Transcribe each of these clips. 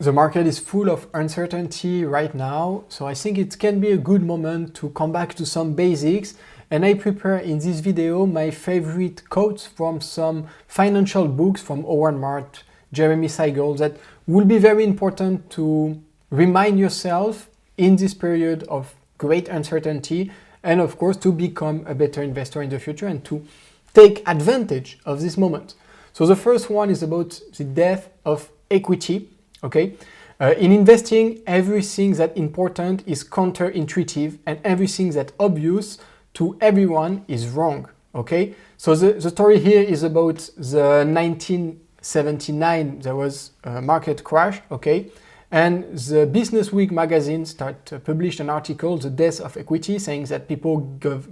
The market is full of uncertainty right now, so I think it can be a good moment to come back to some basics. And I prepare in this video my favorite quotes from some financial books from Howard Marks, Jeremy Siegel, that will be very important to remind yourself in this period of great uncertainty, and of course to become a better investor in the future and to take advantage of this moment. So the first one is about the death of equity. Okay, in investing, everything that's important is counterintuitive, and everything that's obvious to everyone is wrong. Okay, so the story here is about the 1979. There was a market crash. Okay, and the Business Week magazine published an article, "The Death of Equity," saying that people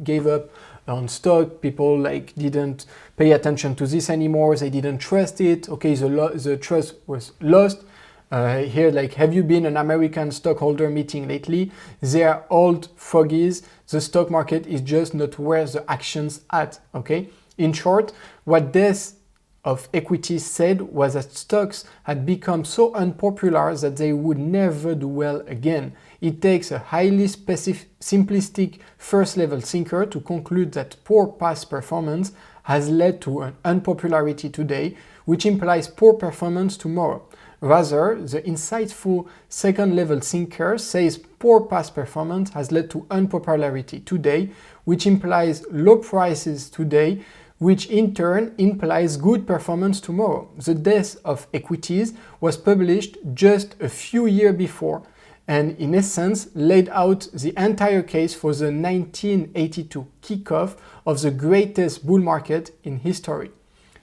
gave up on stock. People didn't pay attention to this anymore. They didn't trust it. Okay, the trust was lost. Here, have you been an American stockholder meeting lately? They are old fogies. The stock market is just not where the action's at. Okay. In short, what death of equity said was that stocks had become so unpopular that they would never do well again. It takes a highly simplistic first-level thinker to conclude that poor past performance has led to an unpopularity today, which implies poor performance tomorrow. Rather, the insightful second-level thinker says poor past performance has led to unpopularity today, which implies low prices today, which in turn implies good performance tomorrow. The Death of Equities was published just a few years before, and in essence laid out the entire case for the 1982 kickoff of the greatest bull market in history.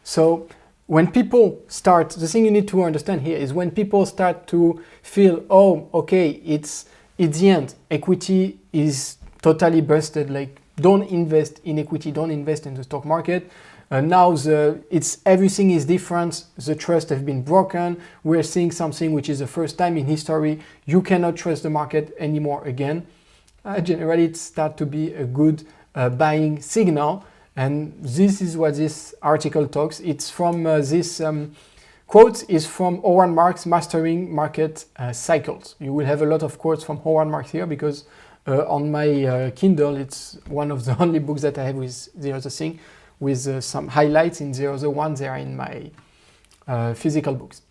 So when people start, the thing you need to understand here is when people start to feel, oh, okay, it's the end. Equity is totally busted. Don't invest in equity. Don't invest in the stock market. Now everything is different. The trust has been broken. We're seeing something which is the first time in history. You cannot trust the market anymore again. Generally, it starts to be a good buying signal. And this is what this article talks. It's from this quote is from Howard Marks, Mastering Market Cycles. You will have a lot of quotes from Howard Marks here because on my Kindle, it's one of the only books that I have with the other thing, with some highlights in the other one. They are in my physical books.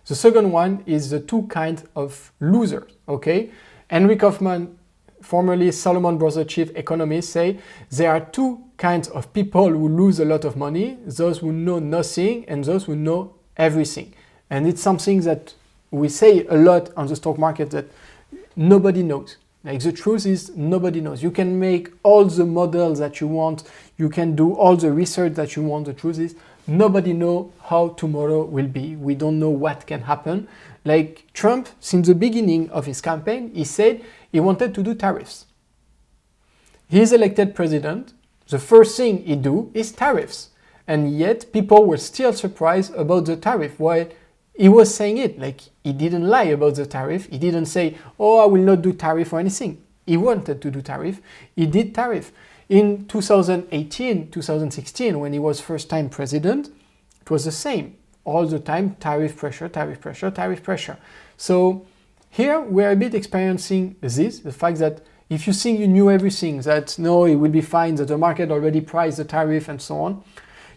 The second one is the two kinds of losers. Okay, Henry Kaufman, formerly Salomon Brothers chief economist, say there are two kinds of people who lose a lot of money: those who know nothing and those who know everything. And it's something that we say a lot on the stock market, that nobody knows. The truth is, nobody knows. You can make all the models that you want, you can do all the research that you want. The truth is, nobody knows how tomorrow will be. We don't know what can happen. Trump, since the beginning of his campaign, he said he wanted to do tariffs. He's elected president. The first thing he do is tariffs. And yet people were still surprised about the tariff while he was saying it. He didn't lie about the tariff. He didn't say, oh, I will not do tariff or anything. He wanted to do tariff. He did tariff. In 2018, 2016, when he was first time president, it was the same. All the time, tariff pressure, tariff pressure, tariff pressure. So here we're a bit experiencing this, the fact that if you think you knew everything, that no, it will be fine, that the market already priced the tariff and so on,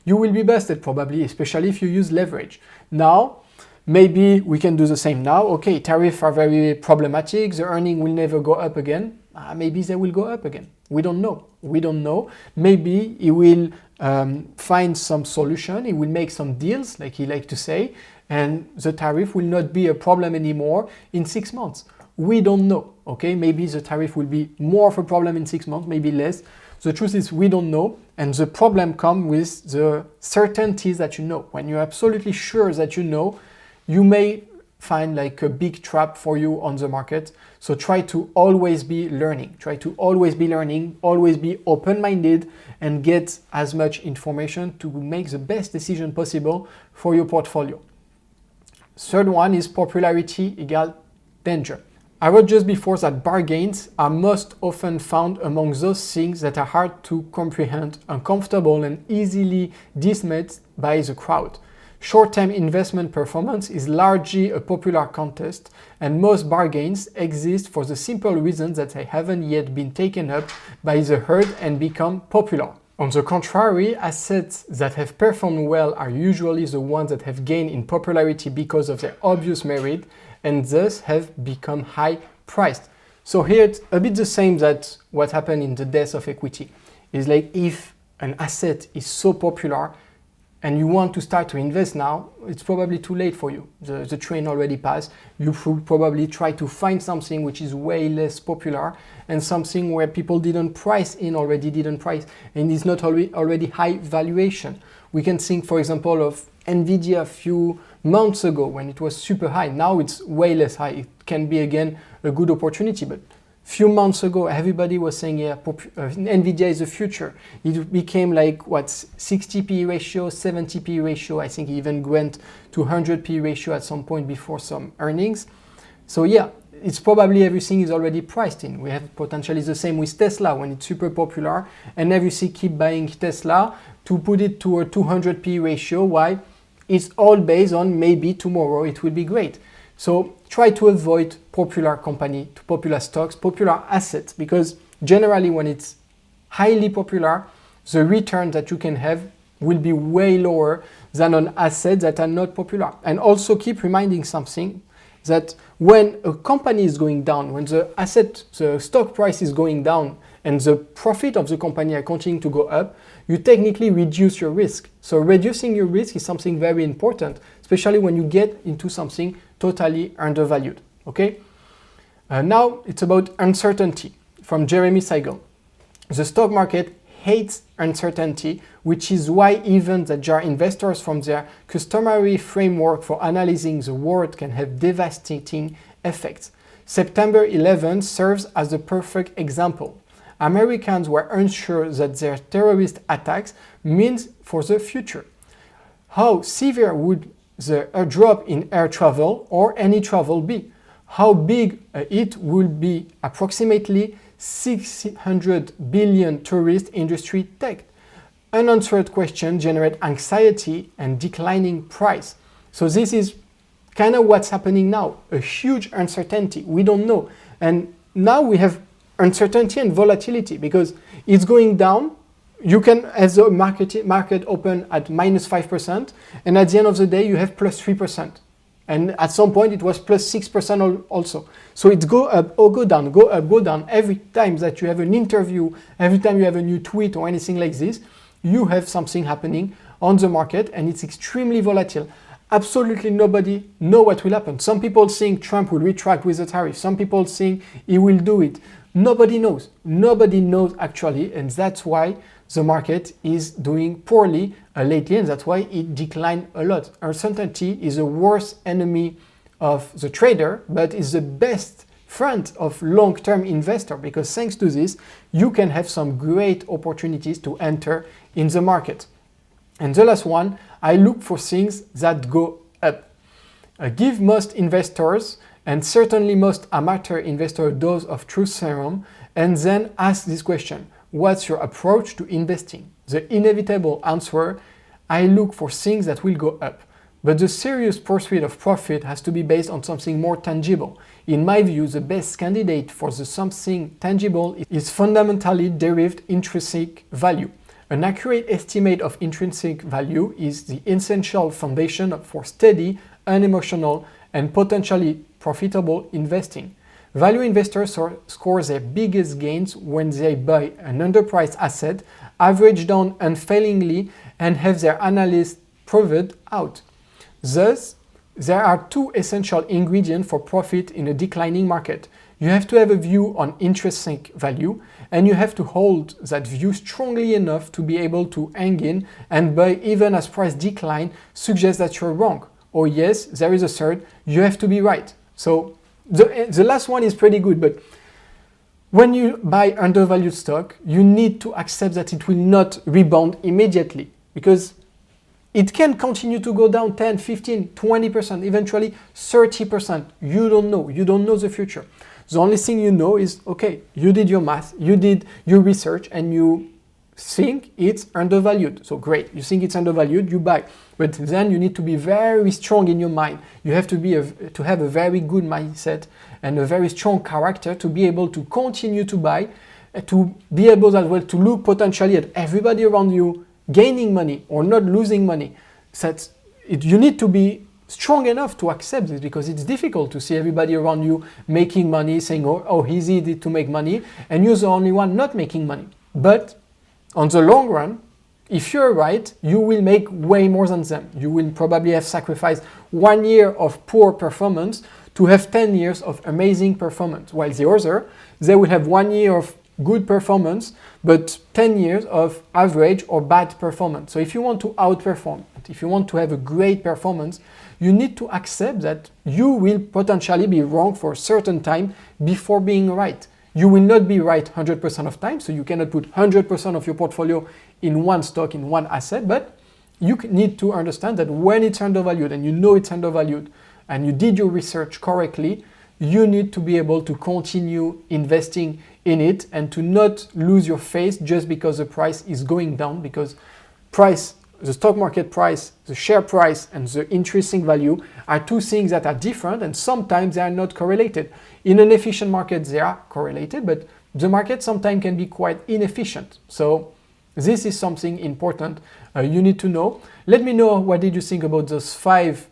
you will be busted probably, especially if you use leverage. Now, maybe we can do the same now. Okay, tariffs are very problematic. The earning will never go up again. Maybe they will go up again. We don't know. We don't know. Maybe he will find some solution. He will make some deals, like he likes to say, and the tariff will not be a problem anymore in 6 months. We don't know. Okay, maybe the tariff will be more of a problem in 6 months, maybe less. The truth is we don't know, and the problem comes with the certainties that you know. When you're absolutely sure that you know, you may find a big trap for you on the market. So try to always be learning. Try to always be learning, always be open-minded, and get as much information to make the best decision possible for your portfolio. Third one is popularity equals danger. I wrote just before that bargains are most often found among those things that are hard to comprehend, uncomfortable, and easily dismissed by the crowd. Short-term investment performance is largely a popular contest, and most bargains exist for the simple reason that they haven't yet been taken up by the herd and become popular. On the contrary, assets that have performed well are usually the ones that have gained in popularity because of their obvious merit and thus have become high priced. So here it's a bit the same that what happened in the death of equity. It's like if an asset is so popular and you want to start to invest now, it's probably too late for you. The train already passed. You should probably try to find something which is way less popular and something where people didn't price in, and is not already high valuation. We can think, for example, of Nvidia a few months ago when it was super high. Now it's way less high. It can be again a good opportunity, but few months ago, everybody was saying, yeah, Nvidia is the future. It became like, what, 60 PE ratio, 70 PE ratio. I think it even went to 100 PE ratio at some point before some earnings. So yeah, it's probably everything is already priced in. We have potentially the same with Tesla when it's super popular, and everything keep buying Tesla to put it to a 200 PE ratio. Why? It's all based on maybe tomorrow it will be great. So try to avoid popular company, popular stocks, popular assets, because generally when it's highly popular, the return that you can have will be way lower than on assets that are not popular. And also keep reminding something, that when a company is going down, when the stock price is going down and the profit of the company are continuing to go up, you technically reduce your risk. So reducing your risk is something very important, especially when you get into something totally undervalued. Okay? Now it's about uncertainty from Jeremy Siegel. The stock market hates uncertainty, which is why even the jar investors from their customary framework for analyzing the world can have devastating effects. September 11 serves as a perfect example. Americans were unsure that their terrorist attacks means for the future. How severe would a drop in air travel or any travel be? How big it will be? Approximately 600 billion tourist industry tech. Unanswered questions generate anxiety and declining price. So this is kind of what's happening now. A huge uncertainty. We don't know. And now we have uncertainty and volatility because it's going down. You can, as the market open at minus 5%, and at the end of the day, you have plus 3%. And at some point, it was plus 6% also. So it's go up or go down, go up, go down. Every time that you have an interview, every time you have a new tweet or anything like this, you have something happening on the market, and it's extremely volatile. Absolutely nobody knows what will happen. Some people think Trump will retract with the tariff. Some people think he will do it. Nobody knows. Nobody knows actually, and that's why the market is doing poorly lately, and that's why it declined a lot. Uncertainty is the worst enemy of the trader, but is the best friend of long-term investor, because thanks to this, you can have some great opportunities to enter in the market. And the last one, I look for things that go up. Give most investors, and certainly most amateur investors, a dose of truth serum, and then ask this question: what's your approach to investing? The inevitable answer: I look for things that will go up. But the serious pursuit of profit has to be based on something more tangible. In my view, the best candidate for the something tangible is fundamentally derived intrinsic value. An accurate estimate of intrinsic value is the essential foundation for steady, unemotional, and potentially profitable investing. Value investors score their biggest gains when they buy an underpriced asset, average down unfailingly, and have their analysts proved out. Thus, there are two essential ingredients for profit in a declining market. You have to have a view on intrinsic value, and you have to hold that view strongly enough to be able to hang in and buy even as price decline suggests that you're wrong. Or yes, there is a third, you have to be right. So the last one is pretty good, but when you buy undervalued stock, you need to accept that it will not rebound immediately, because it can continue to go down 10, 15, 20%, eventually 30%. You don't know. You don't know the future. The only thing you know is, okay, you did your math, you did your research, and you think it's undervalued. So great, you think it's undervalued, you buy. But then you need to be very strong in your mind. You have to have a very good mindset and a very strong character to be able to continue to buy, to be able as well to look potentially at everybody around you gaining money or not losing money. You need to be strong enough to accept this, because it's difficult to see everybody around you making money, saying, oh, easy to make money, and you're the only one not making money. But on the long run, if you're right, you will make way more than them. You will probably have sacrificed 1 year of poor performance to have 10 years of amazing performance, while the other, they will have 1 year of good performance, but 10 years of average or bad performance. So if you want to outperform, if you want to have a great performance, you need to accept that you will potentially be wrong for a certain time before being right. You will not be right 100% of time, so you cannot put 100% of your portfolio in one stock, in one asset, but you need to understand that when it's undervalued and you know it's undervalued and you did your research correctly, you need to be able to continue investing in it and to not lose your faith just because the price is going down, because the stock market price, the share price, and the intrinsic value are two things that are different, and sometimes they are not correlated. In an efficient market, they are correlated, but the market sometimes can be quite inefficient. So this is something important you need to know. Let me know what did you think about those 5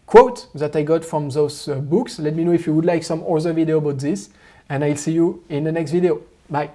quotes that I got from those books. Let me know if you would like some other video about this, and I'll see you in the next video. Bye.